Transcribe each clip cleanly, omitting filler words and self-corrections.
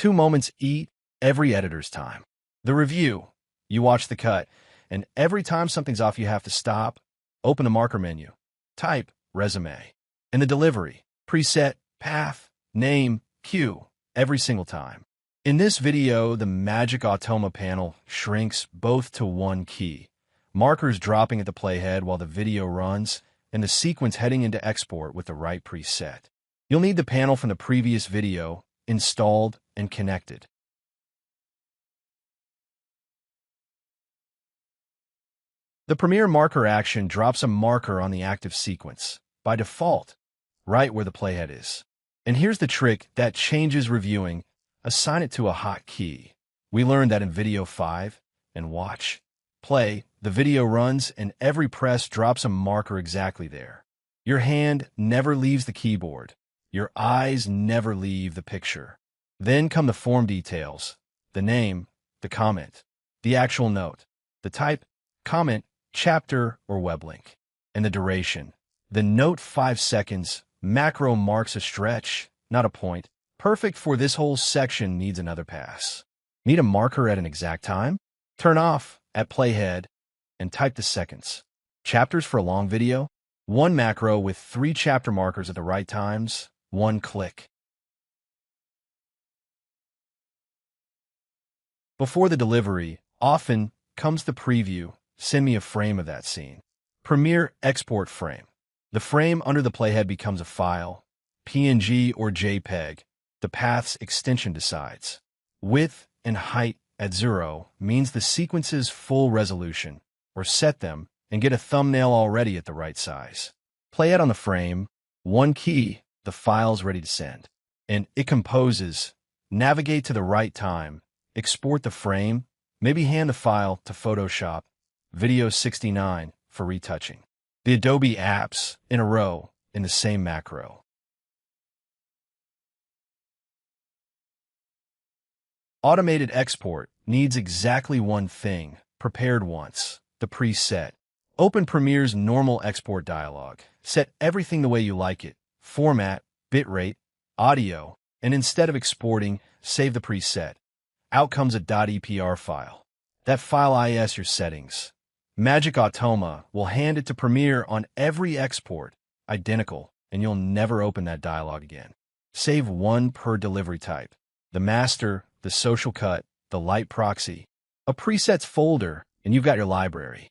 2 moments eat every editor's time. The review, you watch the cut, and every time something's off you have to stop, open the marker menu, type resume. And the delivery, preset, path, name, cue, every single time. In this video, the magic Automa panel shrinks both to one key, markers dropping at the playhead while the video runs, and the sequence heading into export with the right preset. You'll need the panel from the previous video installed and connected. The Premiere marker action drops a marker on the active sequence, by default, right where the playhead is. And here's the trick that changes reviewing. Assign it to a hotkey. We learned that in video 5, and watch. Play, the video runs, and every press drops a marker exactly there. Your hand never leaves the keyboard. Your eyes never leave the picture. Then come the form details, the name, the comment, the actual note, the type, comment, chapter, or web link, and the duration. The note 5 seconds macro marks a stretch, not a point. Perfect for this whole section needs another pass. Need a marker at an exact time? Turn off at playhead and type the seconds. Chapters for a long video? 1 macro with 3 chapter markers at the right times, 1 click. Before the delivery, often comes the preview. Send me a frame of that scene. Premiere export frame. The frame under the playhead becomes a file, PNG or JPEG. The path's extension decides. Width and height at 0 means the sequence's full resolution, or set them and get a thumbnail already at the right size. Play it on the frame, 1 key, the file's ready to send. And it composes. Navigate to the right time, export the frame, maybe hand the file to Photoshop, Video 69 for retouching. The Adobe apps in a row in the same macro. Automated export needs exactly one thing, prepared once, the preset. Open Premiere's normal export dialog. Set everything the way you like it, format, bitrate, audio, and instead of exporting, save the preset. Out comes a .epr file. That file is your settings. Magic Automa will hand it to Premiere on every export, identical, and you'll never open that dialog again. Save 1 per delivery type. The master, the social cut, the light proxy, a presets folder, and you've got your library.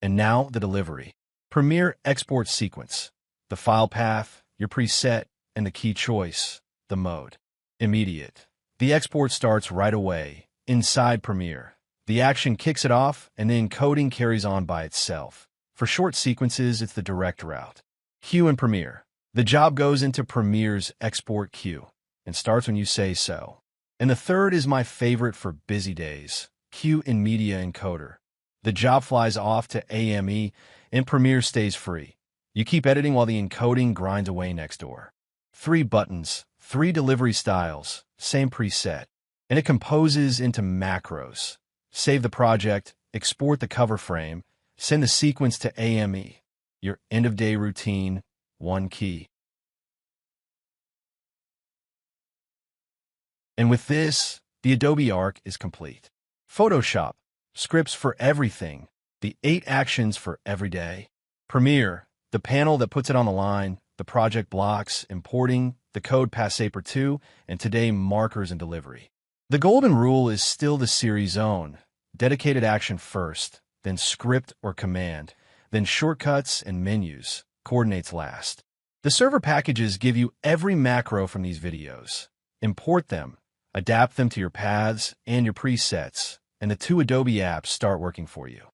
And now the delivery. Premiere export sequence. The file path, your preset, and the key choice, the mode. Immediate. The export starts right away. Inside Premiere, the action kicks it off, and the encoding carries on by itself. For short sequences, it's the direct route. Queue in Premiere. The job goes into Premiere's export queue and starts when you say so. And the third is my favorite for busy days, queue in Media Encoder. The job flies off to AME, and Premiere stays free. You keep editing while the encoding grinds away next door. 3 buttons, 3 delivery styles, same preset. And it composes into macros. Save the project, export the cover frame, send the sequence to AME. Your end-of-day routine, 1 key. And with this, the Adobe arc is complete. Photoshop, scripts for everything, the 8 actions for every day. Premiere, the panel that puts it on the line, the project blocks, importing, the code Passaper 2, and today markers and delivery. The golden rule is still the series own. Dedicated action first, then script or command, then shortcuts and menus, coordinates last. The server packages give you every macro from these videos. Import them, adapt them to your paths and your presets, and the 2 Adobe apps start working for you.